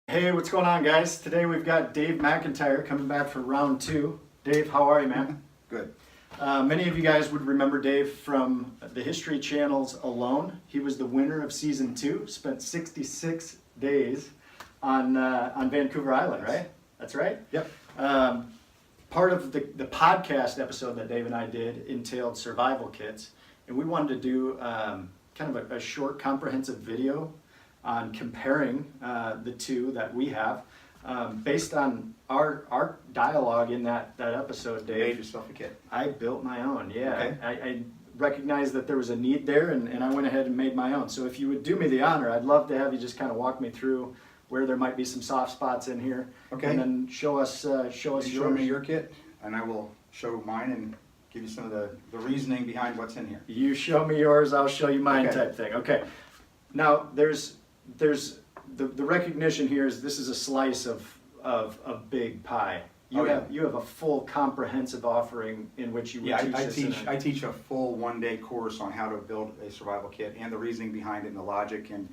Hey, what's going on, guys? Today we've got Dave McIntyre coming back for round two. Dave, how are you, man? Good. Many of you guys would remember Dave from the History Channel's Alone. He was the winner of season 2, spent 66 days on Vancouver Island, right? That's right? Yep. Part of the podcast episode that Dave and I did entailed survival kits, and we wanted to do kind of a short, comprehensive video on comparing the two that we have based on our dialogue in that episode, You Dave. made yourself a kit. I built my own, yeah. Okay. I recognized that there was a need there, and I went ahead and made my own. So if you would do me the honor, I'd love to have you just kind of walk me through where there might be some soft spots in here. Okay. And then show us You yours. show me your kit, and I will show mine and give you some of the reasoning behind what's in here. You show me yours, I'll show you mine, Okay. type thing. Okay. Now there's the recognition here is this is a slice of big pie. You Oh, yeah. have a full comprehensive offering in which you would Yeah, teach I this teach in a- I teach a full one-day course on how to build a survival kit and the reasoning behind it and the logic and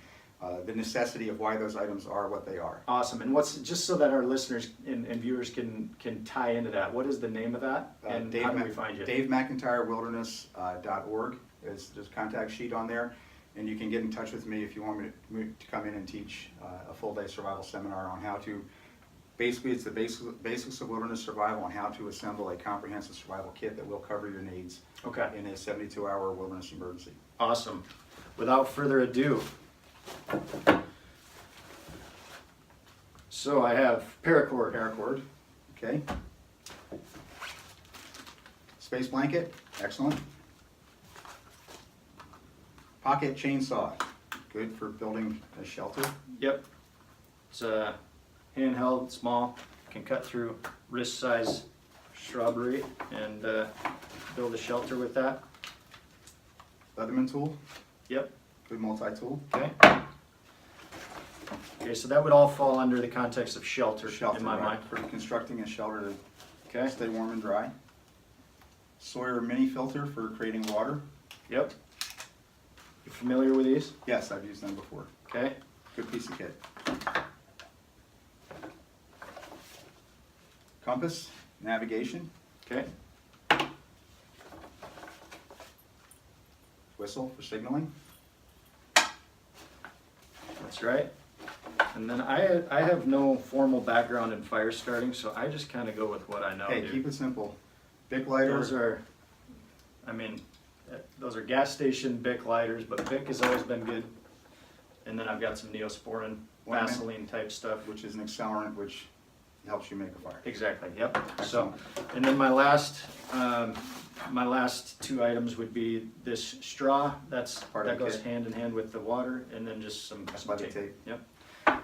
the necessity of why those items are what they are. Awesome. And what's just so that our listeners and viewers can tie into that? What is the name of that? And how do we find you? DaveMcIntyreWilderness.org is there's a contact sheet on there, and you can get in touch with me if you want me to come in and teach a full-day survival seminar on how to. Basically, it's the basics of wilderness survival and how to assemble a comprehensive survival kit that will cover your needs Okay. in a 72-hour wilderness emergency. Awesome. Without further ado, so I have paracord. Paracord, okay. Space blanket, excellent. Pocket chainsaw, good for building a shelter. Yep. It's handheld, small, can cut through wrist size shrubbery and build a shelter with that. Leatherman tool, Yep. good multi-tool. Okay. Okay, so that would all fall under the context of shelter, Shelter, in my right, mind. for constructing a shelter to Okay. stay warm and dry. Sawyer mini filter for creating water. Yep. You familiar with these? Yes, I've used them before. Okay. Good piece of kit. Compass, navigation, Okay. whistle for signaling. That's right. And then I have no formal background in fire starting, so I just kind of go with what I know. Hey, dude. keep it simple. Bic lighter. Those are, I mean, those are gas station Bic lighters, but Bic has always been good. And then I've got some Neosporin, Why, man? Vaseline type stuff. Which is an accelerant which helps you make a fire. Exactly, yep. So, Excellent. and then my last two items would be this straw, Part that of the goes kit. hand in hand with the water, and then just some Athletic tape. Yep.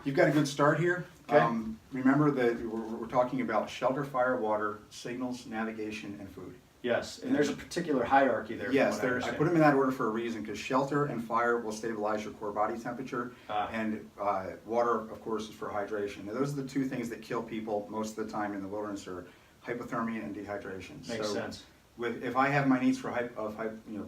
You've got a good start here. Okay. Remember that we're talking about shelter, fire, water, signals, navigation, and food. Yes, and there's a particular hierarchy there. from Yes, what I understand. put them in that order for a reason, because shelter and fire will stabilize your core body temperature, and water, of course, is for hydration. Now, those are the two things that kill people most of the time in the wilderness are hypothermia and dehydration. Makes So sense. if I have my needs for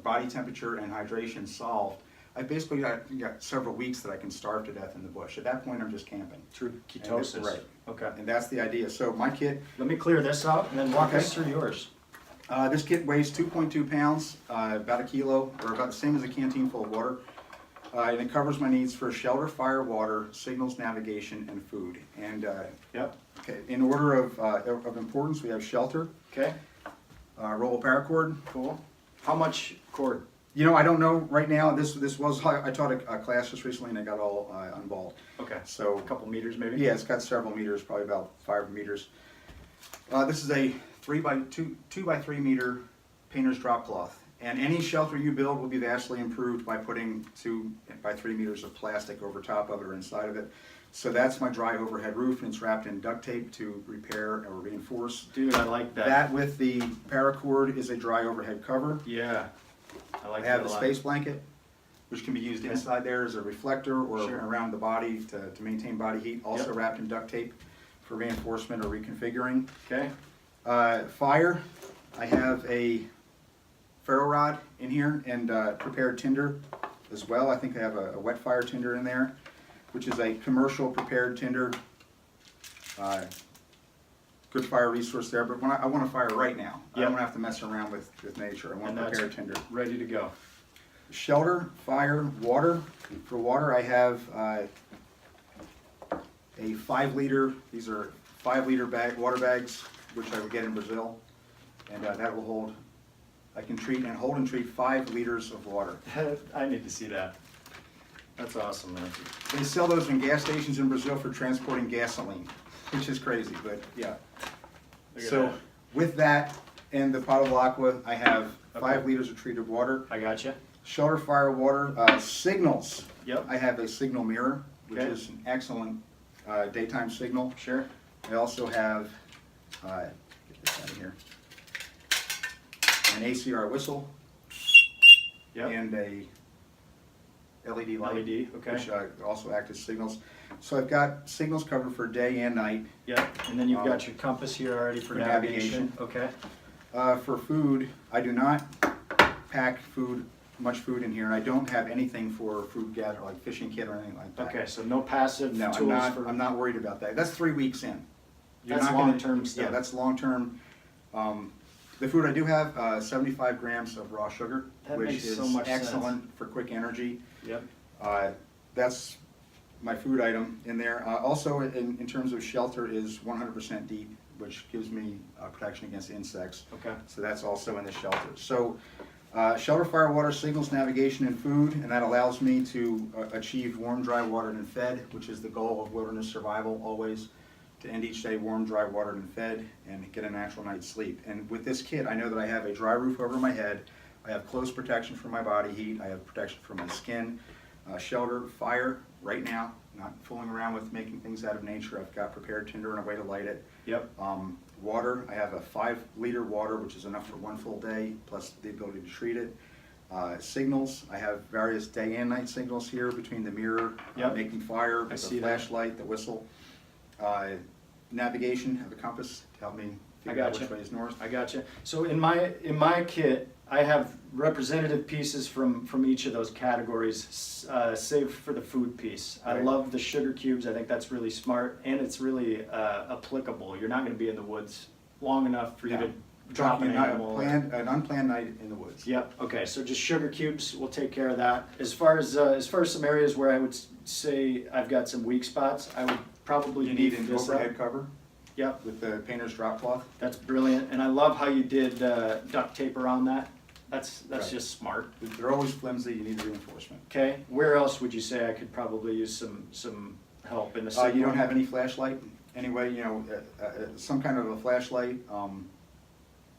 body temperature and hydration solved, I basically got several weeks that I can starve to death in the bush. At that point, I'm just camping. Through And ketosis. that's right. Okay. And that's the idea. So my kit, Let me clear this out and then walk us Okay. through yours. this kit weighs 2.2 pounds, about a kilo, or about the same as a canteen full of water. And it covers my needs for shelter, fire, water, signals, navigation, and food. And Yep. okay, in order of importance, we have shelter, Okay. roll of paracord. Cool. How much cord? You know, I don't know right now. This was I taught a class just recently, and I got all unballed. Okay. So A couple meters maybe? yeah, it's got several meters, probably about 5 meters. This is a 2 by 3 meter painter's drop cloth. And any shelter you build will be vastly improved by putting 2 by 3 meters of plastic over top of it or inside of it. So that's my dry overhead roof, and it's wrapped in duct tape to repair or reinforce. Dude, I like that. That with the paracord is a dry overhead cover. Yeah. I like I have that a the lot. space blanket, which can be used Okay. inside there as a reflector or Sure. around the body to maintain body heat. Also Yep. wrapped in duct tape for reinforcement or reconfiguring. Okay. Fire, I have a ferro rod in here and prepared tinder as well. I think I have a wet fire tinder in there, which is a commercial prepared tinder Good fire resource there, but when I want to fire right now. I Yep. don't have to mess around with nature. I want And to that's prepare tinder. ready to go. Shelter, fire, water. For water, I have a 5 liter, these are 5 liter water bags, which I would get in Brazil. And that will hold, I can hold and treat 5 liters of water. I need to see that. That's awesome, man. They sell those in gas stations in Brazil for transporting gasoline, which is crazy, but yeah. Look at So that. with that and the potable aqua, I have 5 Okay. liters of treated water. I got you. Shelter, fire, water, signals. Yep. I have a signal mirror, which Okay. is an excellent daytime signal. Sure. I also have, get this out of here, an ACR whistle Yep. and a LED light. LED, okay. Which also act as signals. So I've got signals covered for day and night. Yep. And then you've got your compass here already for for navigation. navigation. Okay. For food, I do not pack much food in here, and I don't have anything for food gather, like fishing kit or anything like that. Okay, so no passive No, tools I'm for. not worried about that. That's 3 weeks in. You're That's not gonna- long-term stuff. Yeah, that's long-term. The food I do have, 75 grams of raw sugar, That which makes is so much sense. excellent for quick energy. Yep. That's my food item in there. Also, in terms of shelter, is 100% DEET, which gives me protection against insects. Okay. So that's also in the shelter. So shelter, fire, water, signals, navigation, and food, and that allows me to achieve warm, dry, watered, and fed, which is the goal of wilderness survival always, to end each day warm, dry, watered, and fed, and get a natural night's sleep. And with this kit, I know that I have a dry roof over my head, I have close protection from my body heat, I have protection from my skin, shelter, fire, right now, not fooling around with making things out of nature. I've got prepared tinder and a way to light it. Yep. Water, I have a 5 liter water, which is enough for 1 full day, plus the ability to treat it. Signals, I have various day and night signals here between the mirror, Yep. making fire, I the see that. flashlight, the whistle. Navigation, have a compass to help me figure out gotcha. which way is north. I got you. So in my kit, I have representative pieces from each of those categories, save for the food piece. I Right. love the sugar cubes. I think that's really smart, and it's really applicable. You're not going to be in the woods long enough for you to drop an animal. An unplanned night in the woods. Yep. Okay. So just sugar cubes will take care of that. As far as some areas where I would say I've got some weak spots, I would probably You need beef an this up. overhead cover Yep. with the painter's drop cloth. That's brilliant, and I love how you did duct tape around that. That's Right. just smart. They're always flimsy, you need reinforcement. Okay. Where else would you say I could probably use some help in the signal? You don't have any flashlight anyway, some kind of a flashlight.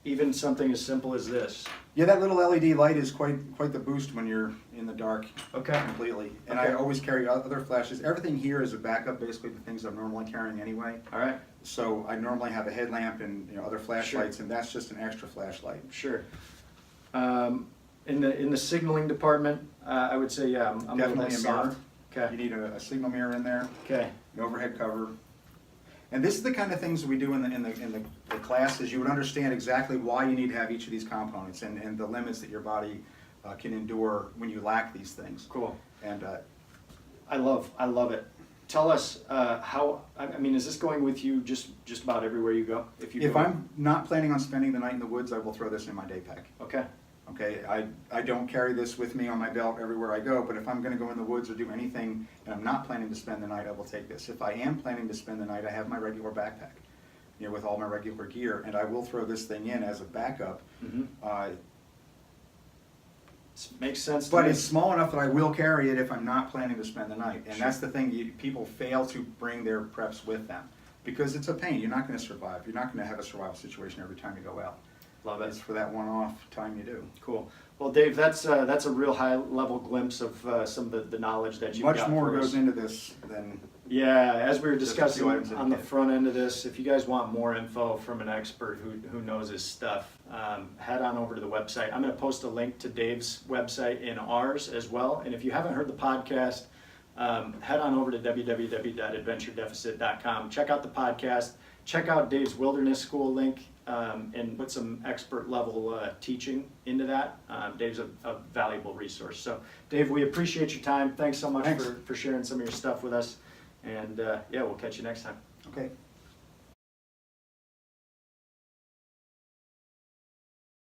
Even something as simple as this. Yeah, that little LED light is quite the boost when you're in the dark Okay. completely. And Okay. I always carry other flashes. Everything here is a backup, basically the things I'm normally carrying anyway. All right. So I normally have a headlamp and other flashlights, and that's just an extra flashlight. Sure. In the signaling department, I would say I'm a little Definitely bit a mirror. soft. You Okay. need a signal mirror in there, Okay. an overhead cover. And this is the kind of things we do in the classes. You would understand exactly why you need to have each of these components and the limits that your body can endure when you lack these things. Cool. And I love it. Tell us how. I mean, is this going with you just about everywhere you go? If if I'm not planning on spending the night in the woods, I will throw this in my day pack. Okay. Okay, I don't carry this with me on my belt everywhere I go, but if I'm gonna go in the woods or do anything and I'm not planning to spend the night, I will take this. If I am planning to spend the night, I have my regular backpack, with all my regular gear, and I will throw this thing in as a backup. Mm-hmm. Makes sense to But me. it's small enough that I will carry it if I'm not planning to spend the night. And that's the thing, people fail to bring their preps with them, because it's a pain. You're not gonna survive. You're not gonna have a survival situation every time you go out. Love it. It's for that one-off time you do. Cool. Well, Dave, that's a real high-level glimpse of some of the knowledge that you've got Much more for us. goes into this than, Yeah, as we were Just a discussing few items in on the the kit. front end of this, if you guys want more info from an expert who knows his stuff, head on over to the website. I'm going to post a link to Dave's website in ours as well. And if you haven't heard the podcast, head on over to www.adventuredeficit.com. Check out the podcast. Check out Dave's Wilderness School link and put some expert level teaching into that. Dave's a valuable resource. So, Dave, we appreciate your time. Thanks so much Thanks. for sharing some of your stuff with us. And yeah, we'll catch you next time. okay.